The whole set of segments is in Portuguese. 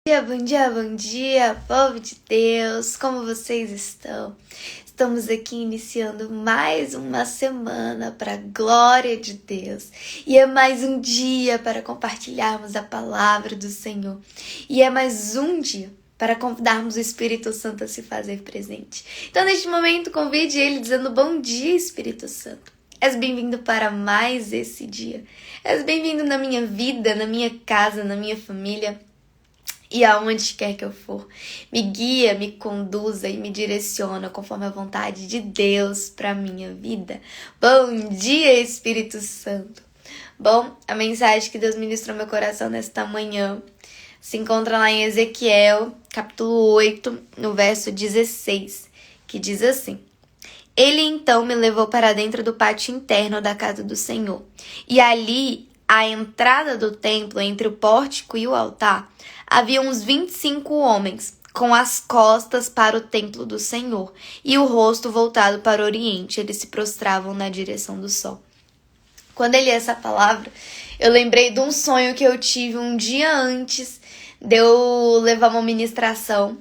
Bom dia, bom dia, povo de Deus, como vocês estão? Estamos aqui iniciando mais uma semana para a glória de Deus e é mais um dia para compartilharmos a palavra do Senhor e é mais um dia para convidarmos o Espírito Santo a se fazer presente. Então, neste momento, convide ele dizendo bom dia, Espírito Santo. És bem-vindo para mais esse dia. És bem-vindo na minha vida, na minha casa, na minha família. E aonde quer que eu for, me guia, me conduza e me direciona conforme a vontade de Deus para a minha vida. Bom dia, Espírito Santo. Bom, a mensagem que Deus ministrou no meu coração nesta manhã se encontra lá em Ezequiel, capítulo 8, no verso 16, que diz assim: Ele então me levou para dentro do pátio interno da casa do Senhor, e ali, à entrada do templo, entre o pórtico e o altar, havia uns 25 homens, com as costas para o templo do Senhor e o rosto voltado para o oriente. Eles se prostravam na direção do sol. Quando eu li essa palavra, eu lembrei de um sonho que eu tive um dia antes de eu levar uma ministração,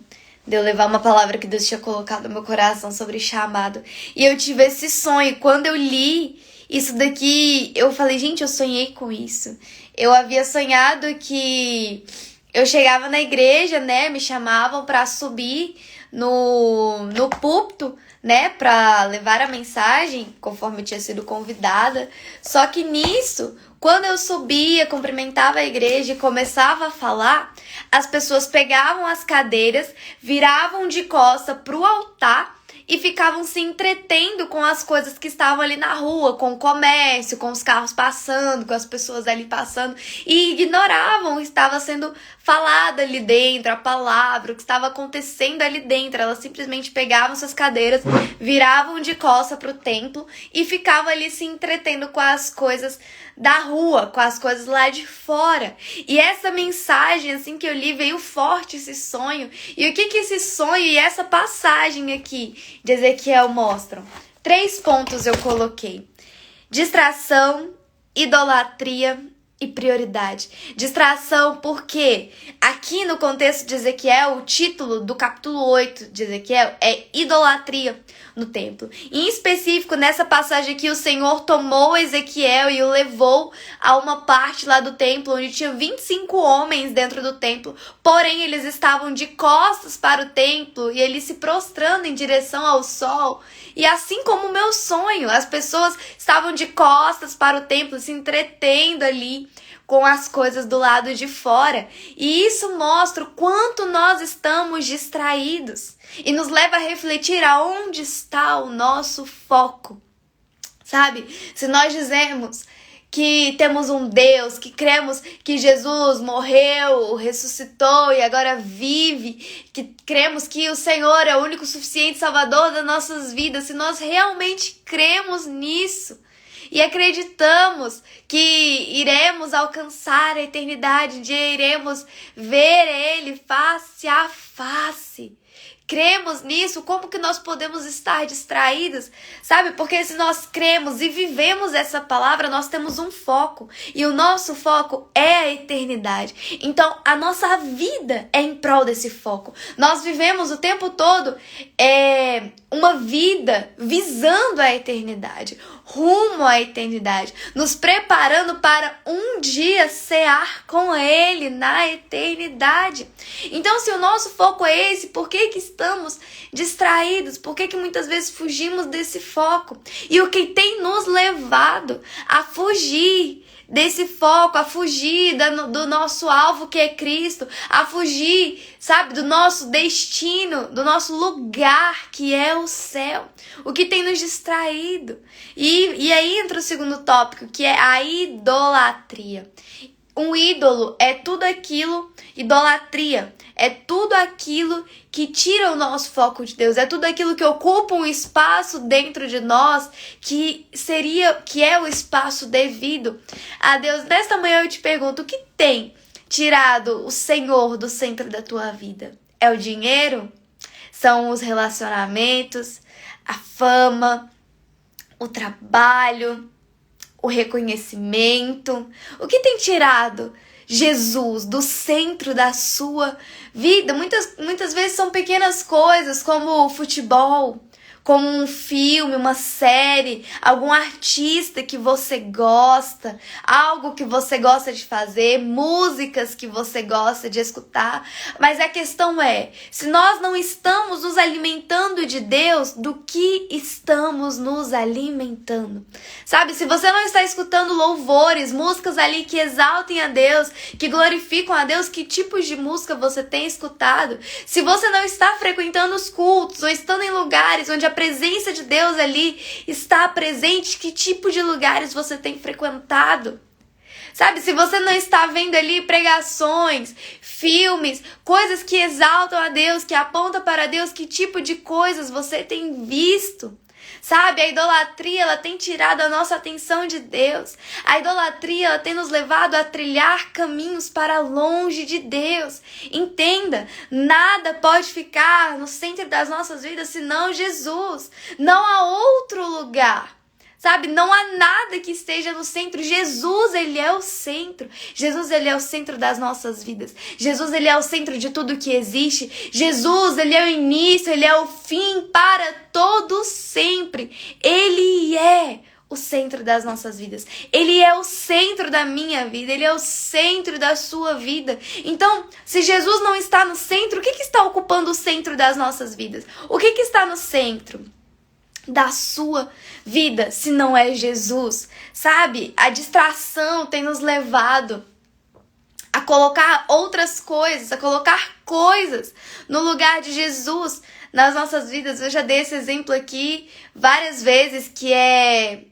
de eu levar uma palavra que Deus tinha colocado no meu coração sobre chamado. E eu tive esse sonho. Quando eu li isso daqui, eu falei, gente, eu sonhei com isso. Eu havia sonhado que eu chegava na igreja, né, me chamavam para subir no púlpito, né, para levar a mensagem, conforme eu tinha sido convidada. Só que nisso, quando eu subia, cumprimentava a igreja e começava a falar, as pessoas pegavam as cadeiras, viravam de costa pro altar e ficavam se entretendo com as coisas que estavam ali na rua, com o comércio, com os carros passando, com as pessoas ali passando, e ignoravam o que estava sendo falado ali dentro, a palavra, o que estava acontecendo ali dentro. Elas simplesmente pegavam suas cadeiras, viravam de costa pro templo e ficavam ali se entretendo com as coisas da rua, com as coisas lá de fora. E essa mensagem, assim que eu li, veio forte esse sonho. E o que esse sonho e essa passagem aqui de Ezequiel mostram? 3 pontos eu coloquei: distração, idolatria e prioridade. Distração porque aqui no contexto de Ezequiel, o título do capítulo 8 de Ezequiel é idolatria no templo. Em específico, nessa passagem aqui, o Senhor tomou Ezequiel e o levou a uma parte lá do templo, onde tinha 25 homens dentro do templo, porém eles estavam de costas para o templo e eles se prostrando em direção ao sol. E assim como o meu sonho, as pessoas estavam de costas para o templo, se entretendo ali com as coisas do lado de fora. E isso mostra o quanto nós estamos distraídos e nos leva a refletir aonde está o nosso foco. Sabe? Se nós dizemos que temos um Deus, que cremos que Jesus morreu, ressuscitou e agora vive, que cremos que o Senhor é o único suficiente Salvador das nossas vidas, se nós realmente cremos nisso e acreditamos que iremos alcançar a eternidade, um dia iremos ver Ele face a face, cremos nisso, como que nós podemos estar distraídos? Sabe? Porque se nós cremos e vivemos essa palavra, nós temos um foco. E o nosso foco é a eternidade. Então, a nossa vida é em prol desse foco. Nós vivemos o tempo todo uma vida visando a eternidade, rumo à eternidade, nos preparando para um dia cear com Ele na eternidade. Então, se o nosso foco é esse, por que estamos distraídos? Por que muitas vezes fugimos desse foco? E o que tem nos levado a fugir desse foco, a fugir do nosso alvo que é Cristo, a fugir, sabe, do nosso destino, do nosso lugar que é o céu. O que tem nos distraído? E aí entra o segundo tópico, que é a idolatria. Um ídolo é tudo aquilo, idolatria é tudo aquilo que tira o nosso foco de Deus, é tudo aquilo que ocupa um espaço dentro de nós que é o espaço devido a Deus. Nesta manhã eu te pergunto, o que tem tirado o Senhor do centro da tua vida? É o dinheiro? São os relacionamentos, a fama, o trabalho, o reconhecimento? O que tem tirado Jesus do centro da sua vida. Muitas vezes são pequenas coisas como o futebol, como um filme, uma série, algum artista que você gosta, algo que você gosta de fazer, músicas que você gosta de escutar. Mas a questão é, se nós não estamos nos alimentando de Deus, do que estamos nos alimentando? Sabe, se você não está escutando louvores, músicas ali que exaltem a Deus, que glorificam a Deus, que tipos de música você tem escutado? Se você não está frequentando os cultos ou estando em lugares onde a presença de Deus ali está presente, que tipo de lugares você tem frequentado? Sabe, se você não está vendo ali pregações, filmes, coisas que exaltam a Deus, que apontam para Deus, que tipo de coisas você tem visto? Sabe, a idolatria, ela tem tirado a nossa atenção de Deus. A idolatria, ela tem nos levado a trilhar caminhos para longe de Deus. Entenda, nada pode ficar no centro das nossas vidas senão Jesus. Não há outro lugar. Sabe, não há nada que esteja no centro. Jesus, ele é o centro. Jesus, ele é o centro das nossas vidas. Jesus, ele é o centro de tudo que existe. Jesus, ele é o início, ele é o fim para todo sempre. Ele é o centro das nossas vidas. Ele é o centro da minha vida. Ele é o centro da sua vida. Então, se Jesus não está no centro, o que está ocupando o centro das nossas vidas? O que está no centro da sua vida, se não é Jesus? Sabe, a distração tem nos levado a colocar outras coisas, a colocar coisas no lugar de Jesus nas nossas vidas. Eu já dei esse exemplo aqui várias vezes, que é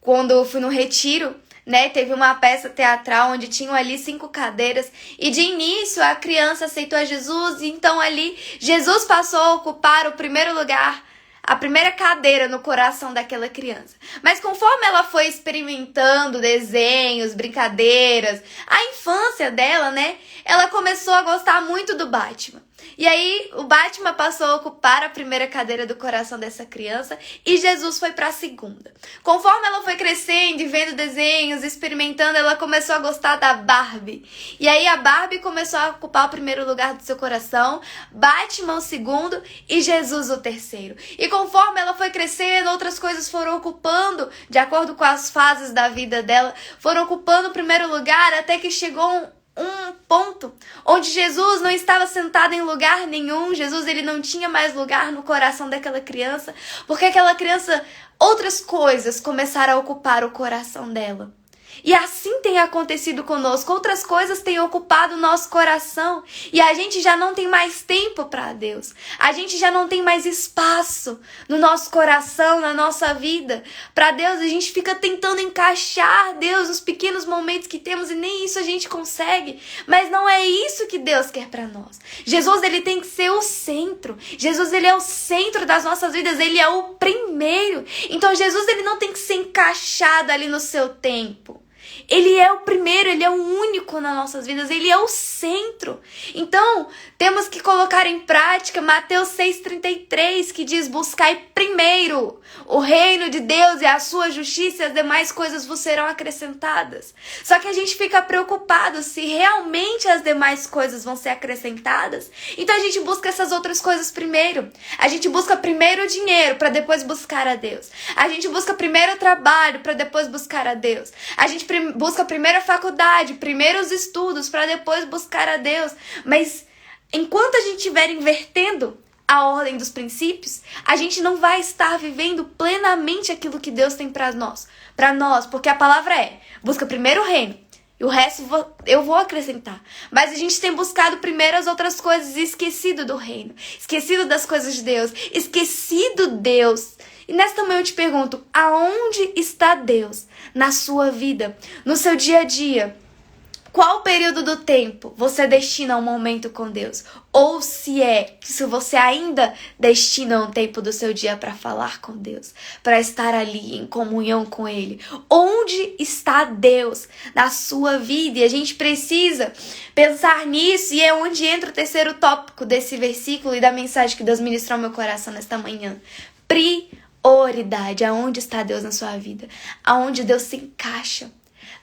quando eu fui no retiro, né? Teve uma peça teatral onde tinham ali 5 cadeiras e de início a criança aceitou a Jesus, e então ali Jesus passou a ocupar o primeiro lugar, a primeira cadeira no coração daquela criança. Mas conforme ela foi experimentando desenhos, brincadeiras, a infância dela, né? Ela começou a gostar muito do Batman. E aí o Batman passou a ocupar a primeira cadeira do coração dessa criança e Jesus foi para a segunda. Conforme ela foi crescendo e vendo desenhos, experimentando, ela começou a gostar da Barbie. E aí a Barbie começou a ocupar o primeiro lugar do seu coração, Batman o segundo e Jesus o terceiro. E conforme ela foi crescendo, outras coisas foram ocupando, de acordo com as fases da vida dela, foram ocupando o primeiro lugar, até que chegou um ponto onde Jesus não estava sentado em lugar nenhum. Jesus, ele não tinha mais lugar no coração daquela criança, porque aquela criança, outras coisas começaram a ocupar o coração dela. E assim tem acontecido conosco. Outras coisas têm ocupado o nosso coração e a gente já não tem mais tempo para Deus. A gente já não tem mais espaço no nosso coração, na nossa vida. Para Deus, a gente fica tentando encaixar Deus nos pequenos momentos que temos e nem isso a gente consegue. Mas não é isso que Deus quer para nós. Jesus, ele tem que ser o centro. Jesus, ele é o centro das nossas vidas. Ele é o primeiro. Então Jesus, ele não tem que ser encaixado ali no seu tempo. Ele é o primeiro, ele é o único nas nossas vidas, ele é o centro. Então, temos que colocar em prática Mateus 6,33, que diz: buscai primeiro o reino de Deus e a sua justiça, e as demais coisas vos serão acrescentadas. Só que a gente fica preocupado se realmente as demais coisas vão ser acrescentadas. Então a gente busca essas outras coisas primeiro. A gente busca primeiro o dinheiro para depois buscar a Deus. A gente busca primeiro o trabalho para depois buscar a Deus. A gente busca primeiro a faculdade, primeiro os estudos, para depois buscar a Deus. Mas enquanto a gente estiver invertendo a ordem dos princípios, a gente não vai estar vivendo plenamente aquilo que Deus tem para nós, porque a palavra é: busca primeiro o reino e o resto eu vou acrescentar. Mas a gente tem buscado primeiro as outras coisas e esquecido do reino, esquecido das coisas de Deus, esquecido Deus. E nessa manhã eu te pergunto: aonde está Deus na sua vida, no seu dia a dia? Qual período do tempo você destina um momento com Deus? Ou se você ainda destina um tempo do seu dia para falar com Deus, para estar ali em comunhão com Ele? Onde está Deus na sua vida? E a gente precisa pensar nisso, e é onde entra o terceiro tópico desse versículo e da mensagem que Deus ministrou ao meu coração nesta manhã. Prioridade. Aonde está Deus na sua vida? Aonde Deus se encaixa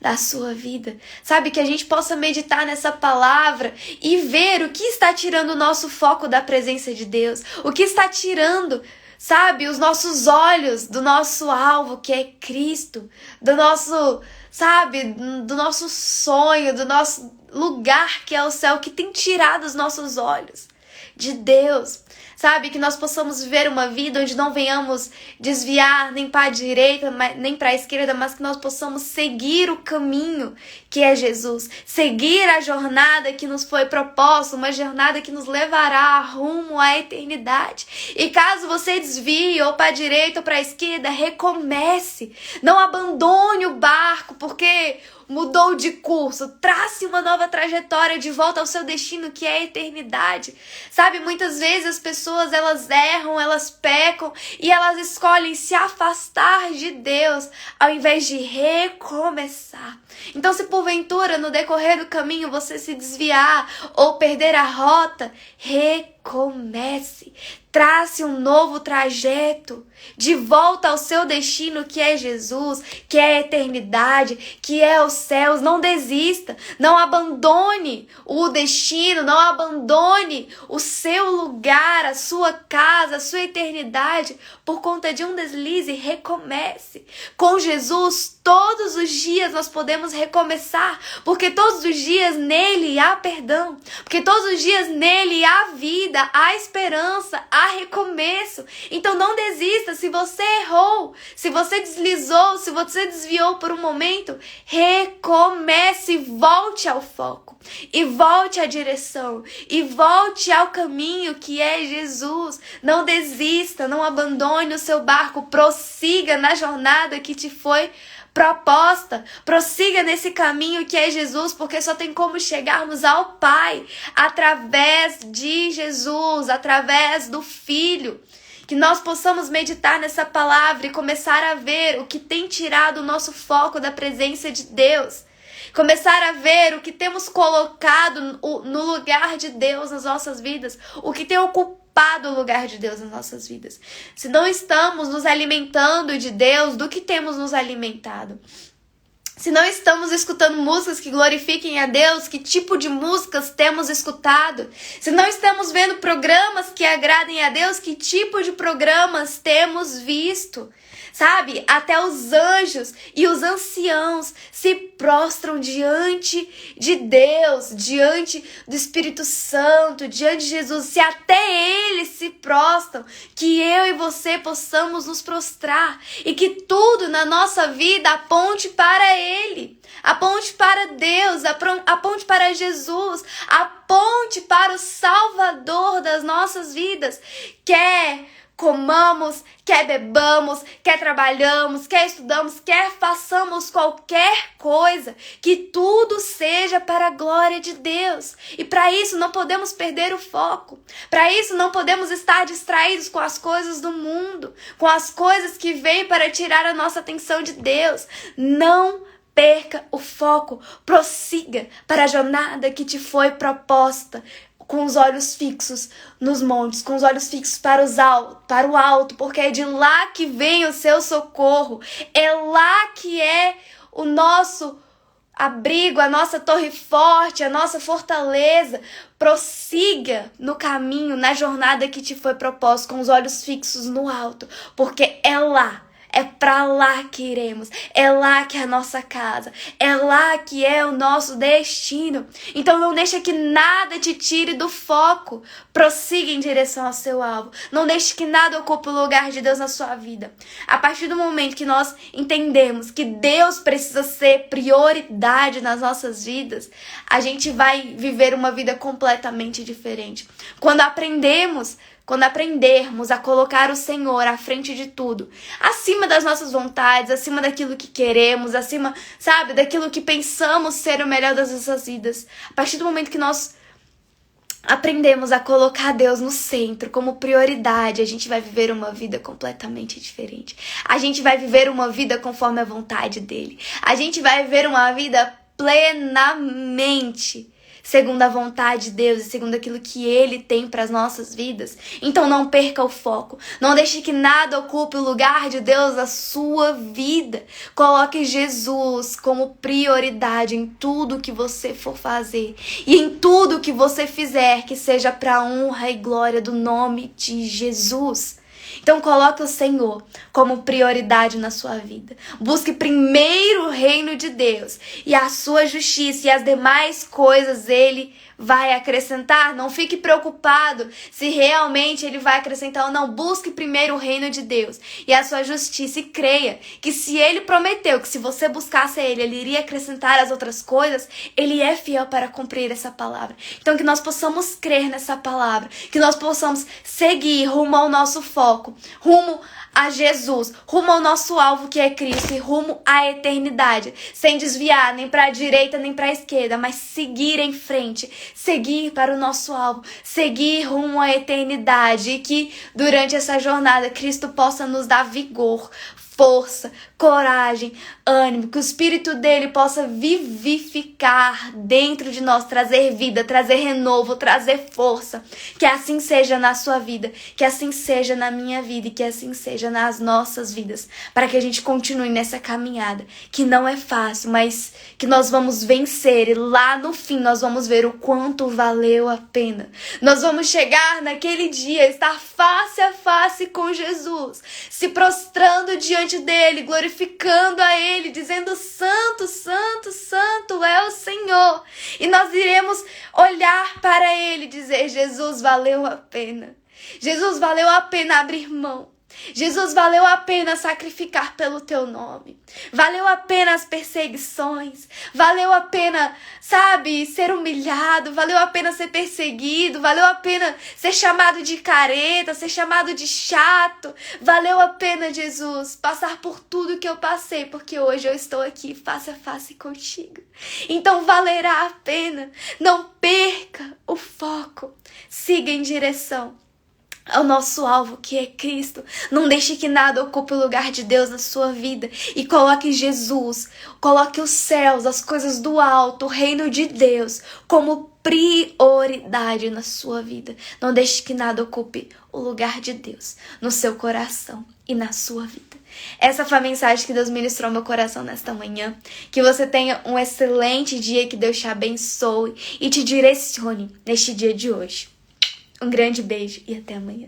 da sua vida. Sabe, que a gente possa meditar nessa palavra e ver o que está tirando o nosso foco da presença de Deus, o que está tirando, sabe, os nossos olhos do nosso alvo, que é Cristo, do nosso, sabe, do nosso sonho, do nosso lugar, que é o céu, que tem tirado os nossos olhos de Deus. Sabe, que nós possamos viver uma vida onde não venhamos desviar nem para a direita, nem para a esquerda, mas que nós possamos seguir o caminho que é Jesus. Seguir a jornada que nos foi proposta, uma jornada que nos levará rumo à eternidade. E caso você desvie ou para a direita ou para a esquerda, recomece. Não abandone o barco porque mudou de curso, trace uma nova trajetória de volta ao seu destino, que é a eternidade. Sabe, muitas vezes as pessoas, elas erram, elas pecam e elas escolhem se afastar de Deus ao invés de recomeçar. Então, se porventura no decorrer do caminho você se desviar ou perder a rota, recomece. Trace um novo trajeto de volta ao seu destino, que é Jesus, que é a eternidade, que é os céus. Não desista, não abandone o destino, não abandone o seu lugar, a sua casa, a sua eternidade por conta de um deslize. Recomece. Com Jesus, todos os dias nós podemos recomeçar, porque todos os dias nele há perdão, porque todos os dias nele há vida, há esperança, há recomeço. Então não desista. Se você errou, se você deslizou, se você desviou por um momento, recomece, volte ao foco e volte à direção e volte ao caminho que é Jesus. Não desista, não abandone o seu barco, prossiga na jornada que te foi proposta, prossiga nesse caminho que é Jesus, porque só tem como chegarmos ao Pai através de Jesus, através do Filho. Que nós possamos meditar nessa palavra e começar a ver o que tem tirado o nosso foco da presença de Deus. Começar a ver o que temos colocado no lugar de Deus nas nossas vidas, o que tem ocupado o lugar de Deus nas nossas vidas. Se não estamos nos alimentando de Deus, do que temos nos alimentado? Se não estamos escutando músicas que glorifiquem a Deus, que tipo de músicas temos escutado? Se não estamos vendo programas que agradem a Deus, que tipo de programas temos visto? Sabe, até os anjos e os anciãos se prostram diante de Deus, diante do Espírito Santo, diante de Jesus. Se até eles se prostram, que eu e você possamos nos prostrar e que tudo na nossa vida aponte para Ele, aponte para Deus, aponte para Jesus, aponte para o Salvador das nossas vidas. Quer comamos, quer bebamos, quer trabalhamos, quer estudamos, quer façamos qualquer coisa, que tudo seja para a glória de Deus. E para isso não podemos perder o foco. Para isso não podemos estar distraídos com as coisas do mundo, com as coisas que vêm para tirar a nossa atenção de Deus. Não perca o foco. Prossiga para a jornada que te foi proposta, com os olhos fixos nos montes, com os olhos fixos para o alto, porque é de lá que vem o seu socorro, é lá que é o nosso abrigo, a nossa torre forte, a nossa fortaleza. Prossiga no caminho, na jornada que te foi proposta, com os olhos fixos no alto, porque é lá. É para lá que iremos, é lá que é a nossa casa, é lá que é o nosso destino. Então não deixa que nada te tire do foco, prossiga em direção ao seu alvo. Não deixe que nada ocupe o lugar de Deus na sua vida. A partir do momento que nós entendemos que Deus precisa ser prioridade nas nossas vidas, a gente vai viver uma vida completamente diferente. Quando aprendermos a colocar o Senhor à frente de tudo, acima das nossas vontades, acima daquilo que queremos, acima, sabe, daquilo que pensamos ser o melhor das nossas vidas. A partir do momento que nós aprendemos a colocar Deus no centro como prioridade, a gente vai viver uma vida completamente diferente. A gente vai viver uma vida conforme a vontade dele. A gente vai viver uma vida plenamente segundo a vontade de Deus e segundo aquilo que Ele tem para as nossas vidas, então não perca o foco. Não deixe que nada ocupe o lugar de Deus na sua vida. Coloque Jesus como prioridade em tudo que você for fazer e em tudo que você fizer, que seja para a honra e glória do nome de Jesus. Então coloque o Senhor como prioridade na sua vida. Busque primeiro o reino de Deus e a sua justiça, e as demais coisas Ele vai acrescentar. Não fique preocupado se realmente Ele vai acrescentar ou não. Busque primeiro o reino de Deus e a sua justiça, e creia que se Ele prometeu que se você buscasse a Ele, Ele iria acrescentar as outras coisas, Ele é fiel para cumprir essa palavra. Então que nós possamos crer nessa palavra, que nós possamos seguir rumo ao nosso foco, rumo a Jesus, rumo ao nosso alvo que é Cristo e rumo à eternidade, sem desviar nem para a direita nem para a esquerda, mas seguir em frente, seguir para o nosso alvo, seguir rumo à eternidade, e que durante essa jornada Cristo possa nos dar vigor, força, coragem, ânimo, que o Espírito dele possa vivificar dentro de nós, trazer vida, trazer renovo, trazer força. Que assim seja na sua vida, que assim seja na minha vida e que assim seja nas nossas vidas, para que a gente continue nessa caminhada, que não é fácil, mas que nós vamos vencer, e lá no fim nós vamos ver o quanto valeu a pena. Nós vamos chegar naquele dia, estar face a face com Jesus, se prostrando diante dele, glorificando a ele, dizendo: santo, santo, santo é o Senhor. E nós iremos olhar para ele e dizer: Jesus, valeu a pena. Jesus, valeu a pena abrir mão. Jesus, valeu a pena sacrificar pelo teu nome. Valeu a pena as perseguições. Valeu a pena, sabe, ser humilhado. Valeu a pena ser perseguido. Valeu a pena ser chamado de careta, ser chamado de chato. Valeu a pena, Jesus, passar por tudo que eu passei, porque hoje eu estou aqui face a face contigo. Então valerá a pena. Não perca o foco. Siga em direção ao nosso alvo, que é Cristo. Não deixe que nada ocupe o lugar de Deus na sua vida. E coloque Jesus, coloque os céus, as coisas do alto, o reino de Deus, como prioridade na sua vida. Não deixe que nada ocupe o lugar de Deus no seu coração e na sua vida. Essa foi a mensagem que Deus ministrou ao meu coração nesta manhã. Que você tenha um excelente dia, que Deus te abençoe e te direcione neste dia de hoje. Um grande beijo e até amanhã.